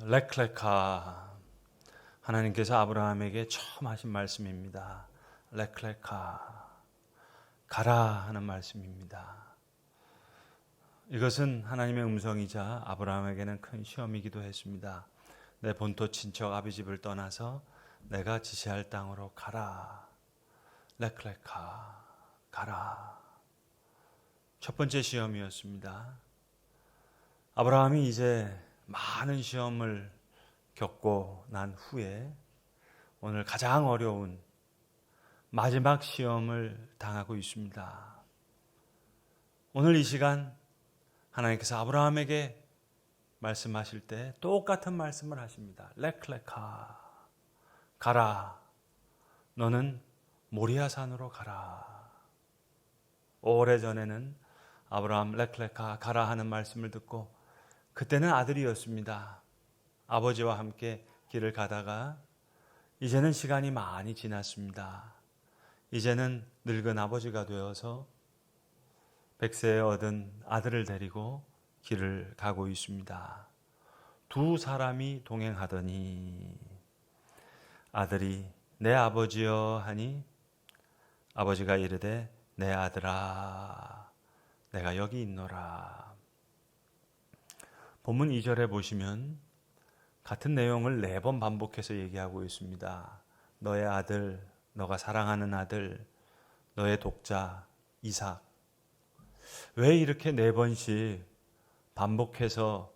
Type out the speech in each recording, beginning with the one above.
렉레카, 하나님께서 아브라함에게 처음 하신 말씀입니다. 렉레카, 가라 하는 말씀입니다. 이것은 하나님의 음성이자 아브라함에게는 큰 시험이기도 했습니다. 내 본토 친척 아비 집을 떠나서 내가 지시할 땅으로 가라. 렉레카, 가라. 첫 번째 시험이었습니다. 아브라함이 이제 많은 시험을 겪고 난 후에 오늘 가장 어려운 마지막 시험을 당하고 있습니다. 오늘 이 시간 하나님께서 아브라함에게 말씀하실 때 똑같은 말씀을 하십니다. 렉레카, 가라. 너는 모리아산으로 가라. 오래전에는 아브라함 렉레카 가라 하는 말씀을 듣고 그때는 아들이었습니다. 아버지와 함께 길을 가다가 이제는 시간이 많이 지났습니다. 이제는 늙은 아버지가 되어서 100세에 얻은 아들을 데리고 길을 가고 있습니다. 두 사람이 동행하더니 아들이 내 아버지여 하니 아버지가 이르되 내 아들아 내가 여기 있노라. 본문 2절에 보시면 같은 내용을 4번 반복해서 얘기하고 있습니다. 너의 아들, 너가 사랑하는 아들, 너의 독자 이삭. 왜 이렇게 4번씩 반복해서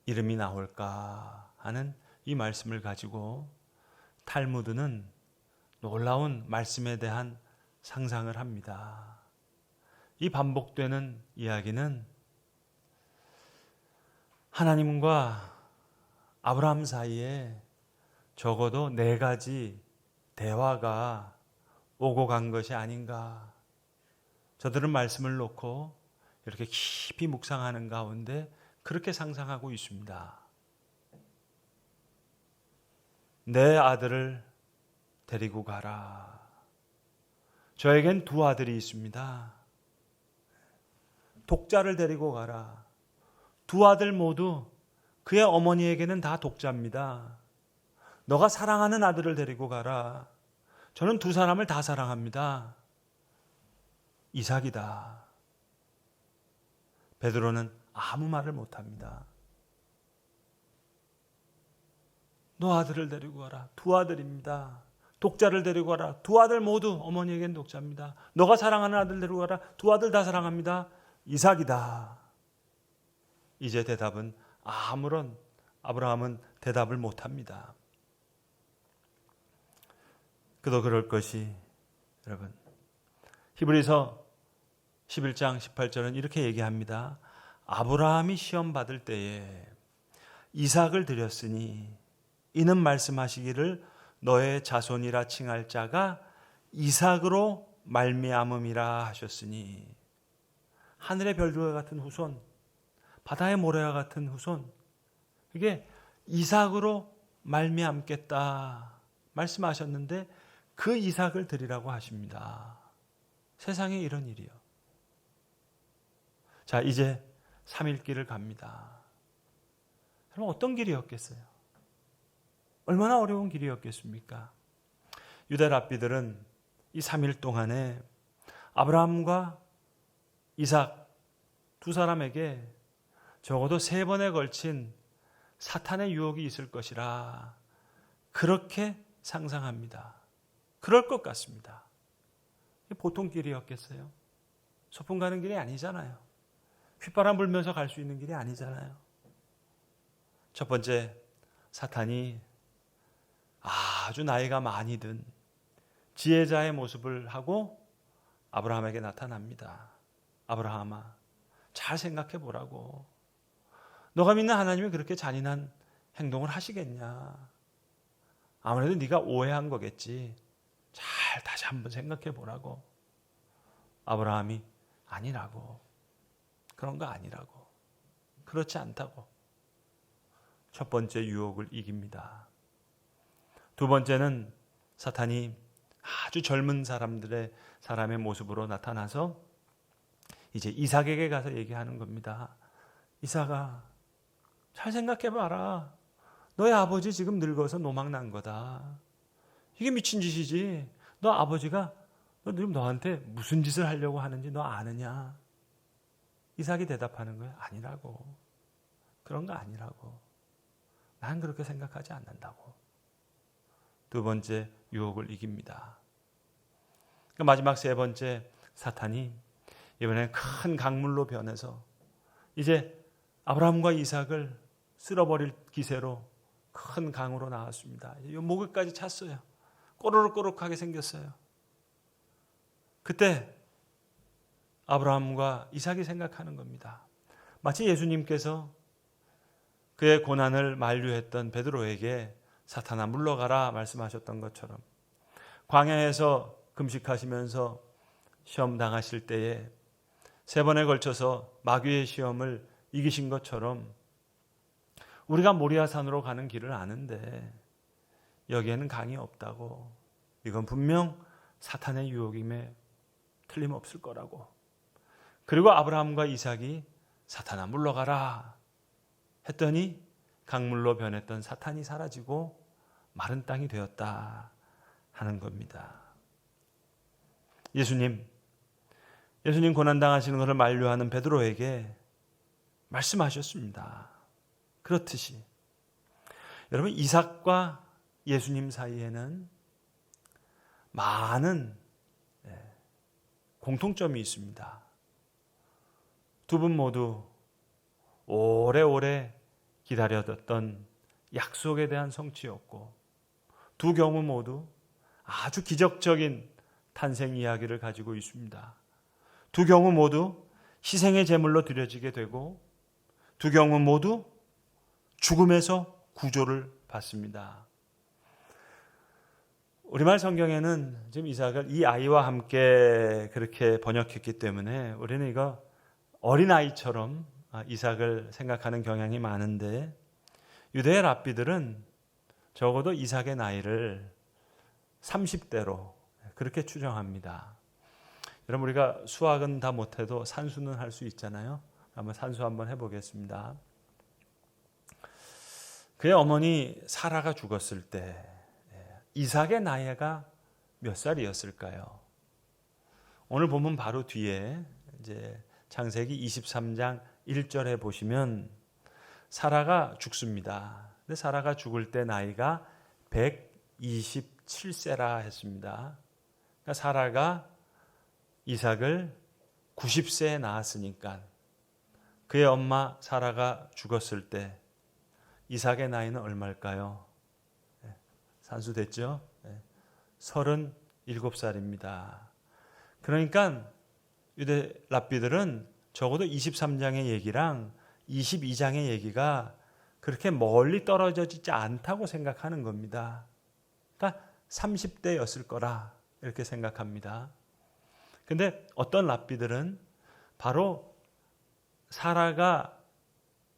이름이 나올까 하는 이 말씀을 가지고 탈무드는 놀라운 말씀에 대한 상상을 합니다. 이 반복되는 이야기는 하나님과 아브라함 사이에 적어도 4가지 대화가 오고 간 것이 아닌가. 저들은 말씀을 놓고 이렇게 깊이 묵상하는 가운데 그렇게 상상하고 있습니다. 내 아들을 데리고 가라. 저에겐 2 아들이 있습니다. 독자를 데리고 가라. 2 아들 모두 그의 어머니에게는 다 독자입니다. 너가 사랑하는 아들을 데리고 가라. 저는 2 사람을 다 사랑합니다. 이삭이다. 베드로는 아무 말을 못합니다. 너 아들을 데리고 가라. 2 아들입니다. 독자를 데리고 가라. 2 아들 모두 어머니에겐 독자입니다. 너가 사랑하는 아들 데리고 가라. 2 아들 다 사랑합니다. 이삭이다. 이제 대답은 아브라함은 대답을 못합니다. 그도 그럴 것이 여러분 히브리서 11장 18절은 이렇게 얘기합니다. 아브라함이 시험 받을 때에 이삭을 드렸으니 이는 말씀하시기를 너의 자손이라 칭할 자가 이삭으로 말미암음이라 하셨으니 하늘의 별들과 같은 후손, 바다의 모래와 같은 후손, 이게 이삭으로 말미암겠다 말씀하셨는데 그 이삭을 드리라고 하십니다. 세상에 이런 일이요. 자, 이제 3일 길을 갑니다. 여러분 어떤 길이었겠어요? 얼마나 어려운 길이었겠습니까? 유대 랍비들은 이 3일 동안에 아브라함과 이삭 2 사람에게 적어도 3번에 걸친 사탄의 유혹이 있을 것이라 그렇게 상상합니다. 그럴 것 같습니다. 보통 길이었겠어요? 소풍 가는 길이 아니잖아요. 휘바람 불면서 갈 수 있는 길이 아니잖아요. 첫 번째, 사탄이 아주 나이가 많이 든 지혜자의 모습을 하고 아브라함에게 나타납니다. 아브라함아, 잘 생각해 보라고. 너가 믿는 하나님이 그렇게 잔인한 행동을 하시겠냐? 아무래도 네가 오해한 거겠지. 잘 다시 한번 생각해 보라고. 아브라함이 아니라고. 그런 거 아니라고. 그렇지 않다고. 첫 번째 유혹을 이깁니다. 2 번째는 사탄이 아주 젊은 사람의 모습으로 나타나서 이제 이삭에게 가서 얘기하는 겁니다. 이삭아, 잘 생각해봐라. 너의 아버지 지금 늙어서 노망난 거다. 이게 미친 짓이지. 너 아버지가 너 지금 너한테 무슨 짓을 하려고 하는지 너 아느냐? 이삭이 대답하는 거예요. 아니라고. 그런 거 아니라고. 난 그렇게 생각하지 않는다고. 두 번째 유혹을 이깁니다. 마지막 세 번째, 사탄이 이번엔 큰 강물로 변해서 이제 아브라함과 이삭을 쓸어버릴 기세로 큰 강으로 나왔습니다. 목에까지 찼어요. 꼬르륵꼬르륵하게 생겼어요. 그때 아브라함과 이삭이 생각하는 겁니다. 마치 예수님께서 그의 고난을 만류했던 베드로에게 사탄아 물러가라 말씀하셨던 것처럼 광야에서 금식하시면서 시험 당하실 때에 세 번에 걸쳐서 마귀의 시험을 이기신 것처럼 우리가 모리아산으로 가는 길을 아는데 여기에는 강이 없다고. 이건 분명 사탄의 유혹임에 틀림없을 거라고. 그리고 아브라함과 이삭이 사탄아 물러가라 했더니 강물로 변했던 사탄이 사라지고 마른 땅이 되었다 하는 겁니다. 예수님 고난당하시는 것을 만류하는 베드로에게 말씀하셨습니다. 그렇듯이 여러분, 이삭과 예수님 사이에는 많은 공통점이 있습니다. 두 분 모두 오래오래 기다렸던 약속에 대한 성취였고, 두 경우 모두 아주 기적적인 탄생 이야기를 가지고 있습니다. 두 경우 모두 희생의 제물로 드려지게 되고, 두 경우 모두 죽음에서 구조를 받습니다. 우리말 성경에는 지금 이삭을 이 아이와 함께 그렇게 번역했기 때문에 우리는 이거 어린아이처럼 이삭을 생각하는 경향이 많은데, 유대의 랍비들은 적어도 이삭의 나이를 30대로 그렇게 추정합니다. 여러분, 우리가 수학은 다 못해도 산수는 할 수 있잖아요. 한번 산수 한번 해보겠습니다. 그의 어머니 사라가 죽었을 때 이삭의 나이가 몇 살이었을까요? 오늘 보면 바로 뒤에 이제 창세기 23장 1절에 보시면 사라가 죽습니다. 근데 사라가 죽을 때 나이가 127세라 했습니다. 그러니까 사라가 이삭을 90세에 낳았으니까 그의 엄마 사라가 죽었을 때 이삭의 나이는 얼마일까요? 산수됐죠? 37살입니다. 그러니까 유대 랍비들은 적어도 23장의 얘기랑 22장의 얘기가 그렇게 멀리 떨어져 있지 않다고 생각하는 겁니다. 그러니까 30대였을 거라 이렇게 생각합니다. 근데 어떤 랍비들은 바로 사라가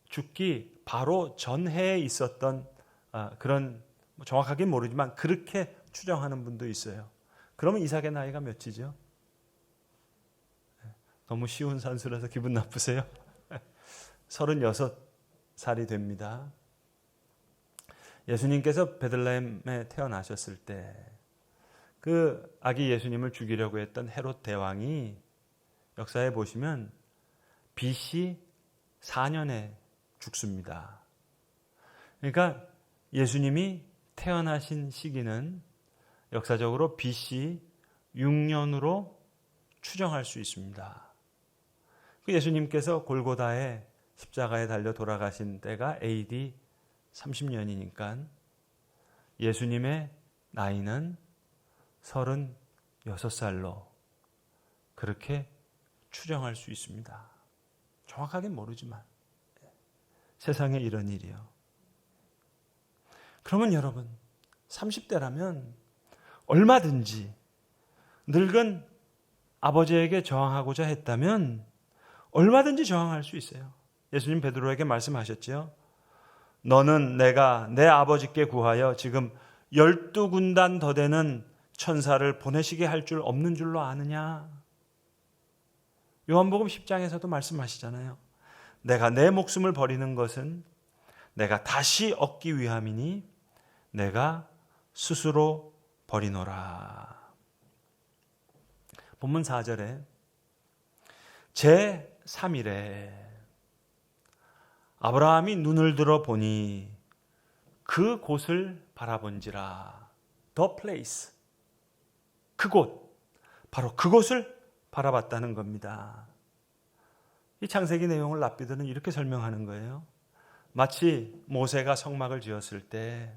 죽기 바로 전해에 있었던 그런, 정확하게 모르지만 그렇게 추정하는 분도 있어요. 그러면 이삭의 나이가 몇이죠? 너무 쉬운 산수라서 기분 나쁘세요? 36살이 됩니다. 예수님께서 베들레헴에 태어나셨을 때 그 아기 예수님을 죽이려고 했던 헤롯 대왕이 역사에 보시면 BC 4년에 죽습니다. 그러니까 예수님이 태어나신 시기는 역사적으로 BC 6년으로 추정할 수 있습니다. 예수님께서 골고다에 십자가에 달려 돌아가신 때가 AD 30년이니까 예수님의 나이는 36살로 그렇게 추정할 수 있습니다. 정확하게 모르지만 세상에 이런 일이요. 그러면 여러분, 30대라면 얼마든지 늙은 아버지에게 저항하고자 했다면 얼마든지 저항할 수 있어요. 예수님 베드로에게 말씀하셨죠. 너는 내가 내 아버지께 구하여 지금 12군단 더 되는 천사를 보내시게 할 줄 없는 줄로 아느냐. 요한복음 10장에서도 말씀하시잖아요. 내가 내 목숨을 버리는 것은 내가 다시 얻기 위함이니 내가 스스로 버리노라. 본문 4절에 제3일에 아브라함이 눈을 들어 보니 그 곳을 바라본지라. The place. 그곳. 바로 그곳을 바라봤다는 겁니다. 이 창세기 내용을 랍비들은 이렇게 설명하는 거예요. 마치 모세가 성막을 지었을 때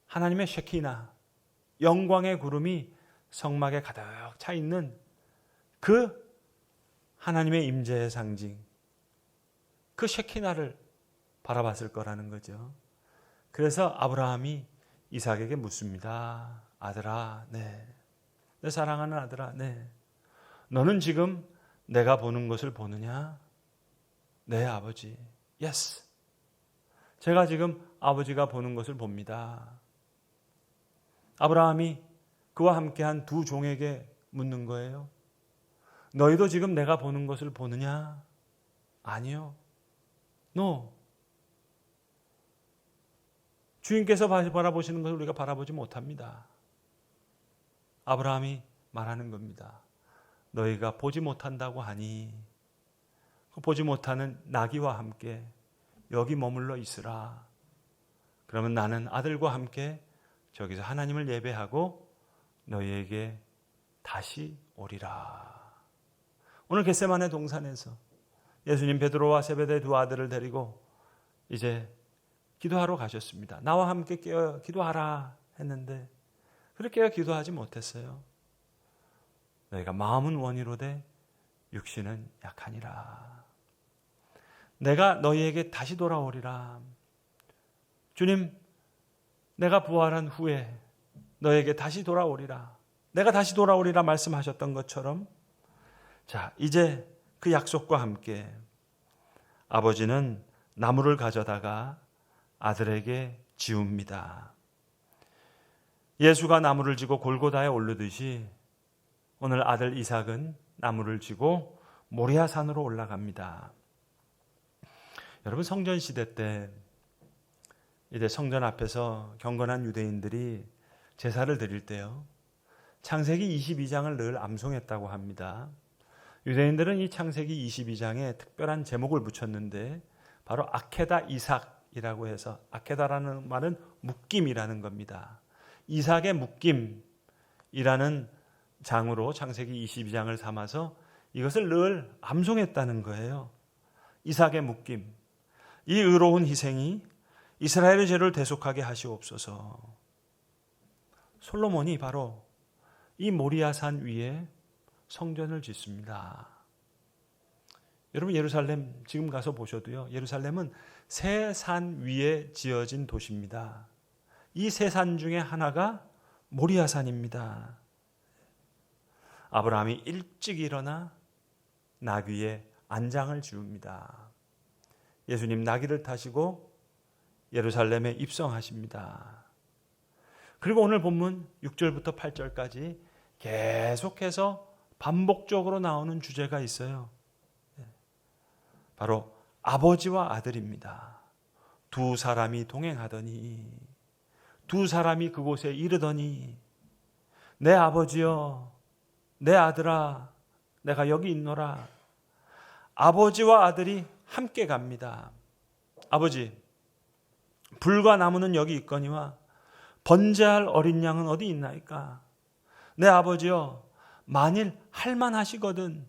하나님의 쉐키나, 영광의 구름이 성막에 가득 차 있는 그 하나님의 임재의 상징, 그 쉐키나를 바라봤을 거라는 거죠. 그래서 아브라함이 이삭에게 묻습니다. 아들아, 네. 내 사랑하는 아들아, 네. 너는 지금 내가 보는 것을 보느냐? 네, 아버지. Yes. 제가 지금 아버지가 보는 것을 봅니다. 아브라함이 그와 함께한 두 종에게 묻는 거예요. 너희도 지금 내가 보는 것을 보느냐? 아니요. No. 주인께서 바라보시는 것을 우리가 바라보지 못합니다. 아브라함이 말하는 겁니다. 너희가 보지 못한다고 하니 보지 못하는 나귀와 함께 여기 머물러 있으라. 그러면 나는 아들과 함께 저기서 하나님을 예배하고 너희에게 다시 오리라. 오늘 겟세마네 동산에서 예수님 베드로와 세베대 두 아들을 데리고 이제 기도하러 가셨습니다. 나와 함께 깨어 기도하라 했는데 그렇게 기도하지 못했어요. 너희가 마음은 원이로되 육신은 약하니라. 내가 너희에게 다시 돌아오리라. 주님, 내가 부활한 후에 너에게 다시 돌아오리라. 내가 다시 돌아오리라 말씀하셨던 것처럼 자, 이제 그 약속과 함께 아버지는 나무를 가져다가 아들에게 지웁니다. 예수가 나무를 지고 골고다에 오르듯이 오늘 아들 이삭은 나무를 지고 모리아 산으로 올라갑니다. 여러분, 성전 시대 때 이제 성전 앞에서 경건한 유대인들이 제사를 드릴 때요, 창세기 22장을 늘 암송했다고 합니다. 유대인들은 이 창세기 22장에 특별한 제목을 붙였는데 바로 아케다 이삭이라고 해서, 아케다라는 말은 묶임이라는 겁니다. 이삭의 묶임이라는 장으로 창세기 22장을 삼아서 이것을 늘 암송했다는 거예요. 이삭의 묶임, 이 의로운 희생이 이스라엘의 죄를 대속하게 하시옵소서. 솔로몬이 바로 이 모리아산 위에 성전을 짓습니다. 여러분, 예루살렘 지금 가서 보셔도요, 예루살렘은 세 산 위에 지어진 도시입니다. 이 세 산 중에 하나가 모리아산입니다. 아브라함이 일찍 일어나 나귀에 안장을 지웁니다. 예수님 나귀를 타시고 예루살렘에 입성하십니다. 그리고 오늘 본문 6절부터 8절까지 계속해서 반복적으로 나오는 주제가 있어요. 바로 아버지와 아들입니다. 두 사람이 동행하더니, 두 사람이 그곳에 이르더니, 내 아버지여, 내 아들아, 내가 여기 있노라. 아버지와 아들이 함께 갑니다. 아버지, 불과 나무는 여기 있거니와 번제할 어린 양은 어디 있나이까? 내 아버지여, 만일 할만하시거든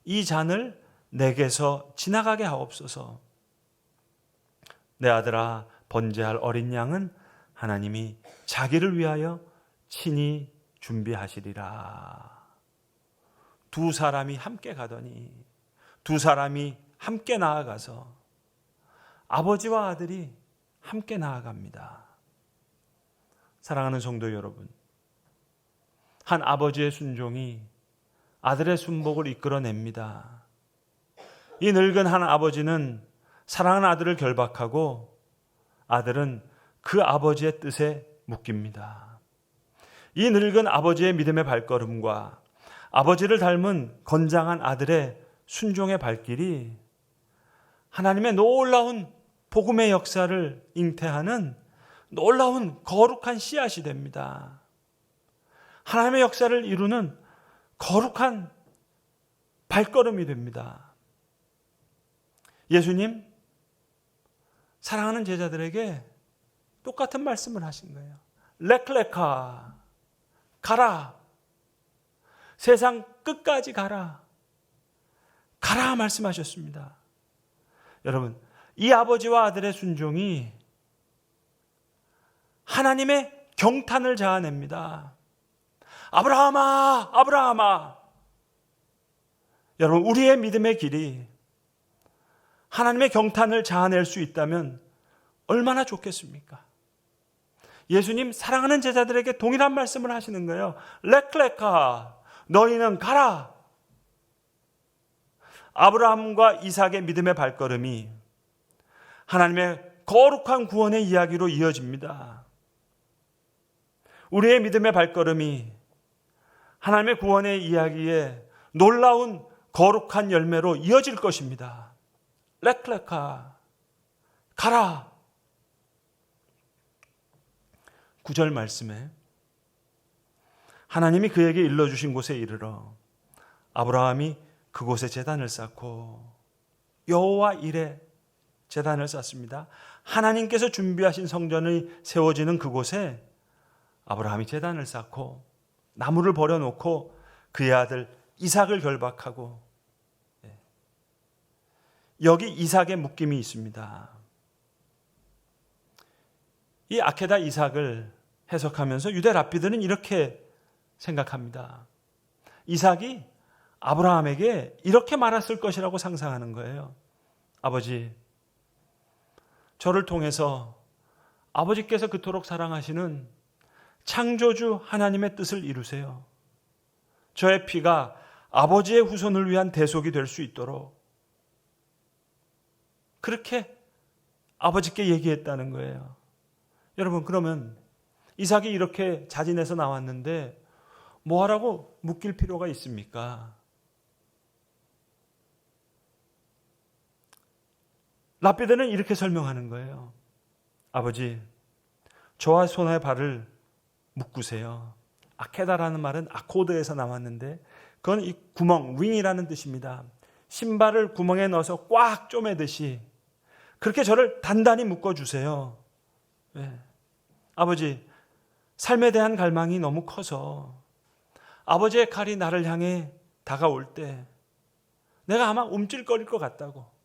이 잔을 내게서 지나가게 하옵소서. 내 아들아, 번제할 어린 양은 하나님이 자기를 위하여 친히 준비하시리라. 두 사람이 함께 가더니, 두 사람이 함께 나아가서 아버지와 아들이 함께 나아갑니다. 사랑하는 성도 여러분, 한 아버지의 순종이 아들의 순복을 이끌어냅니다. 이 늙은 한 아버지는 사랑하는 아들을 결박하고 아들은 그 아버지의 뜻에 묶입니다. 이 늙은 아버지의 믿음의 발걸음과 아버지를 닮은 건장한 아들의 순종의 발길이 하나님의 놀라운 복음의 역사를 잉태하는 놀라운 거룩한 씨앗이 됩니다. 하나님의 역사를 이루는 거룩한 발걸음이 됩니다. 예수님, 사랑하는 제자들에게 똑같은 말씀을 하신 거예요. 레클레카, 가라. 세상 끝까지 가라. 가라 말씀하셨습니다. 여러분, 이 아버지와 아들의 순종이 하나님의 경탄을 자아냅니다. 아브라함아, 아브라함아. 여러분, 우리의 믿음의 길이 하나님의 경탄을 자아낼 수 있다면 얼마나 좋겠습니까? 예수님 사랑하는 제자들에게 동일한 말씀을 하시는 거예요. 레클레카, 너희는 가라. 아브라함과 이삭의 믿음의 발걸음이 하나님의 거룩한 구원의 이야기로 이어집니다. 우리의 믿음의 발걸음이 하나님의 구원의 이야기에 놀라운 거룩한 열매로 이어질 것입니다. 레클레카, 가라. 9절 말씀에 하나님이 그에게 일러주신 곳에 이르러 아브라함이 그곳에 제단을 쌓고 여호와 일에 제단을 쌓습니다. 하나님께서 준비하신 성전이 세워지는 그곳에 아브라함이 제단을 쌓고 나무를 버려놓고 그의 아들 이삭을 결박하고, 여기 이삭의 묶임이 있습니다. 이 아케다 이삭을 해석하면서 유대 랍비들은 이렇게 생각합니다. 이삭이 아브라함에게 이렇게 말했을 것이라고 상상하는 거예요. 아버지, 저를 통해서 아버지께서 그토록 사랑하시는 창조주 하나님의 뜻을 이루세요. 저의 피가 아버지의 후손을 위한 대속이 될 수 있도록 그렇게 아버지께 얘기했다는 거예요. 여러분, 그러면 이삭이 이렇게 자진해서 나왔는데 뭐하라고 묶일 필요가 있습니까? 랍비들은 이렇게 설명하는 거예요. 아버지, 저와 손의 발을 묶으세요. 아케다라는 말은 아코드에서 나왔는데 그건 이 구멍, 윙이라는 뜻입니다. 신발을 구멍에 넣어서 꽉 쪼매듯이 그렇게 저를 단단히 묶어주세요. 네. 아버지, 삶에 대한 갈망이 너무 커서 아버지의 칼이 나를 향해 다가올 때 내가 아마 움찔거릴 것 같다고,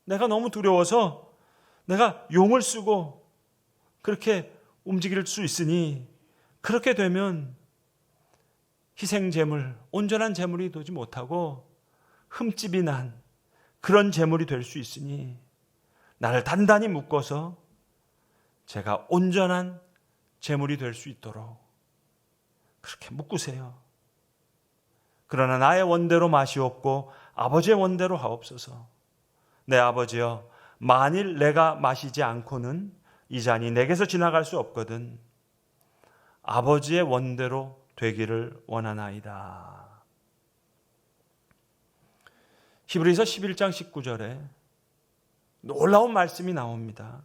내가 너무 두려워서 내가 용을 쓰고 그렇게 움직일 수 있으니 그렇게 되면 희생제물, 온전한 제물이 되지 못하고 흠집이 난 그런 제물이 될 수 있으니 나를 단단히 묶어서 제가 온전한 제물이 될 수 있도록 그렇게 묶으세요. 그러나 나의 원대로 마시옵고 아버지의 원대로 하옵소서. 내 아버지여, 만일 내가 마시지 않고는 이 잔이 내게서 지나갈 수 없거든 아버지의 원대로 되기를 원하나이다. 히브리서 11장 19절에 놀라운 말씀이 나옵니다.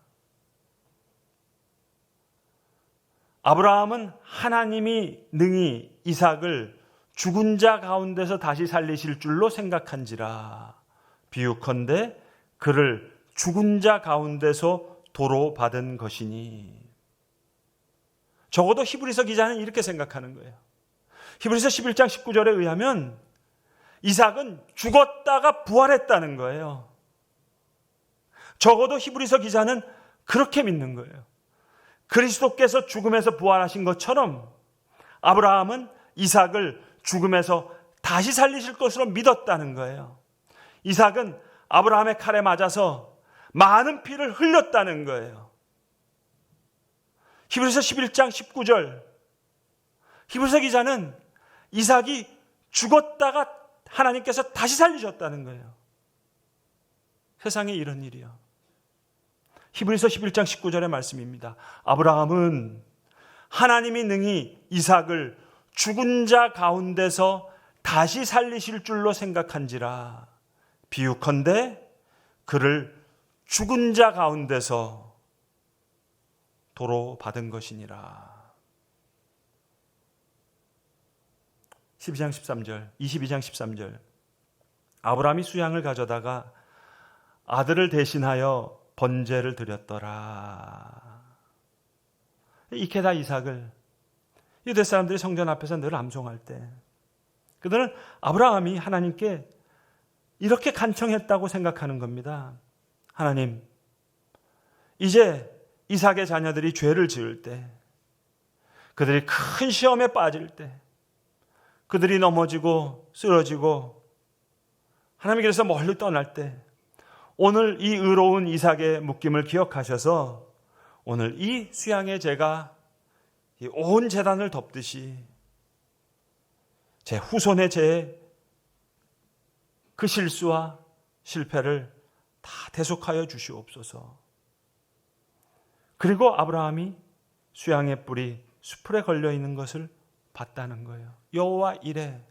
아브라함은 하나님이 능히 이삭을 죽은 자 가운데서 다시 살리실 줄로 생각한지라. 비유컨대 그를 죽은 자 가운데서 도로 받은 것이니. 적어도 히브리서 기자는 이렇게 생각하는 거예요. 히브리서 11장 19절에 의하면 이삭은 죽었다가 부활했다는 거예요. 적어도 히브리서 기자는 그렇게 믿는 거예요. 그리스도께서 죽음에서 부활하신 것처럼 아브라함은 이삭을 죽음에서 다시 살리실 것으로 믿었다는 거예요. 이삭은 아브라함의 칼에 맞아서 많은 피를 흘렸다는 거예요. 히브리서 11장 19절, 히브리서 기자는 이삭이 죽었다가 하나님께서 다시 살리셨다는 거예요. 세상에 이런 일이요. 히브리서 11장 19절의 말씀입니다. 아브라함은 하나님이 능히 이삭을 죽은 자 가운데서 다시 살리실 줄로 생각한지라. 비유컨대 그를 죽은 자 가운데서 도로 받은 것이니라. 22장 13절 아브라함이 수양을 가져다가 아들을 대신하여 번제를 드렸더라. 이케다 이삭을 유대 사람들이 성전 앞에서 늘 암송할 때 그들은 아브라함이 하나님께 이렇게 간청했다고 생각하는 겁니다. 하나님, 이제 이삭의 자녀들이 죄를 지을 때, 그들이 큰 시험에 빠질 때, 그들이 넘어지고 쓰러지고 하나님께서 멀리 떠날 때 오늘 이 의로운 이삭의 묶임을 기억하셔서 오늘 이 수양의 제가 온 제단을 덮듯이 제 후손의 죄의 그 실수와 실패를 다 대속하여 주시옵소서. 그리고 아브라함이 수양의 뿔이 수풀에 걸려 있는 것을 봤다는 거예요. 여호와 이레,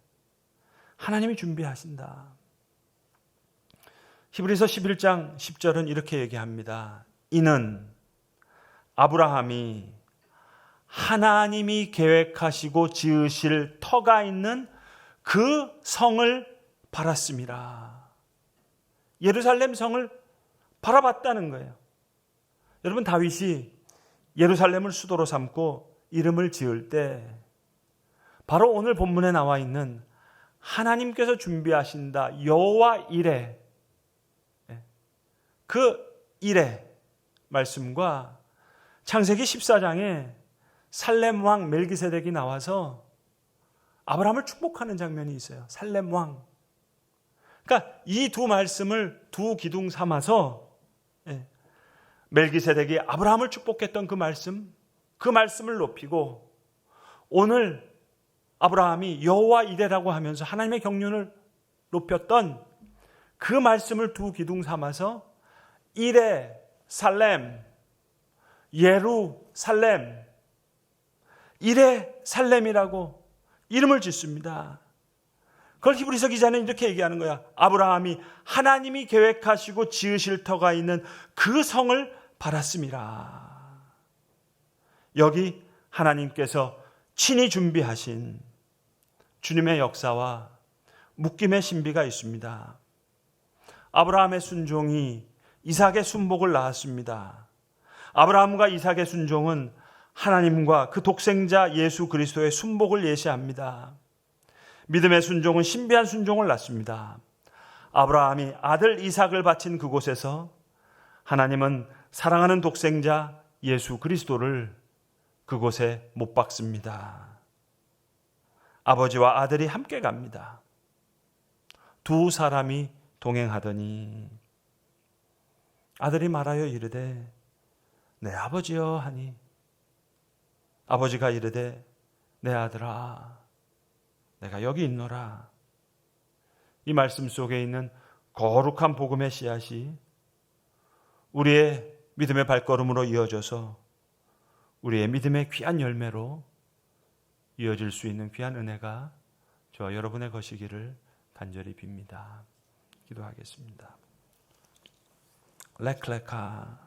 하나님이 준비하신다. 히브리서 11장 10절은 이렇게 얘기합니다. 이는 아브라함이 하나님이 계획하시고 지으실 터가 있는 그 성을 바랐습니다. 예루살렘 성을 바라봤다는 거예요. 여러분, 다윗이 예루살렘을 수도로 삼고 이름을 지을 때 바로 오늘 본문에 나와 있는 하나님께서 준비하신다 여호와 이레, 그 이레 말씀과 창세기 14장에 살렘 왕 멜기세덱이 나와서 아브라함을 축복하는 장면이 있어요. 살렘 왕. 그러니까 이 두 말씀을 두 기둥 삼아서 멜기세덱이 아브라함을 축복했던 그 말씀을 높이고 오늘 아브라함이 여호와 이레라고 하면서 하나님의 경륜을 높였던 그 말씀을 두 기둥 삼아서 이레 살렘, 예루살렘, 이레 살렘이라고 이름을 짓습니다. 그걸 히브리서 기자는 이렇게 얘기하는 거야. 아브라함이 하나님이 계획하시고 지으실 터가 있는 그 성을 바랐음이라. 여기 하나님께서 친히 준비하신 주님의 역사와 묶임의 신비가 있습니다. 아브라함의 순종이 이삭의 순복을 낳았습니다. 아브라함과 이삭의 순종은 하나님과 그 독생자 예수 그리스도의 순복을 예시합니다. 믿음의 순종은 신비한 순종을 낳습니다. 아브라함이 아들 이삭을 바친 그곳에서 하나님은 사랑하는 독생자 예수 그리스도를 그곳에 못 박습니다. 아버지와 아들이 함께 갑니다. 두 사람이 동행하더니 아들이 말하여 이르되 내 아버지여 하니 아버지가 이르되 내 아들아 내가 여기 있노라. 이 말씀 속에 있는 거룩한 복음의 씨앗이 우리의 믿음의 발걸음으로 이어져서 우리의 믿음의 귀한 열매로 이어질 수 있는 귀한 은혜가 저와 여러분의 것이기를 간절히 빕니다. 기도하겠습니다. 렉레카,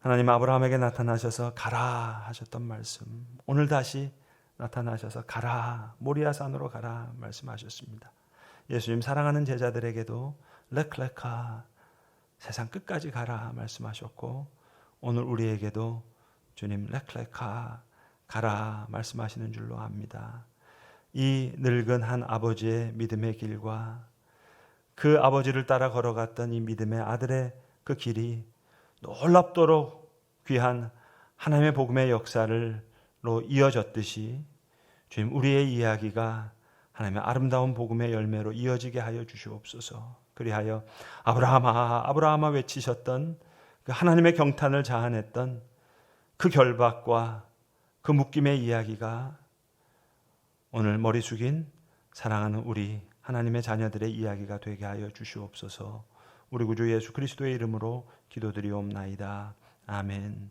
하나님 아브라함에게 나타나셔서 가라 하셨던 말씀, 오늘 다시 나타나셔서 가라, 모리아산으로 가라 말씀하셨습니다. 예수님 사랑하는 제자들에게도 렉레카, 세상 끝까지 가라 말씀하셨고 오늘 우리에게도 주님 렉레카, 가라 말씀하시는 줄로 압니다. 이 늙은 한 아버지의 믿음의 길과 그 아버지를 따라 걸어갔던 이 믿음의 아들의 그 길이 놀랍도록 귀한 하나님의 복음의 역사로 이어졌듯이 주님 우리의 이야기가 하나님의 아름다운 복음의 열매로 이어지게 하여 주시옵소서. 그리하여 아브라함아 아브라함아 외치셨던 그 하나님의 경탄을 자아냈던 그 결박과 그 묶임의 이야기가 오늘 머리 숙인 사랑하는 우리 하나님의 자녀들의 이야기가 되게 하여 주시옵소서. 우리 구주 예수 그리스도의 이름으로 기도드리옵나이다. 아멘.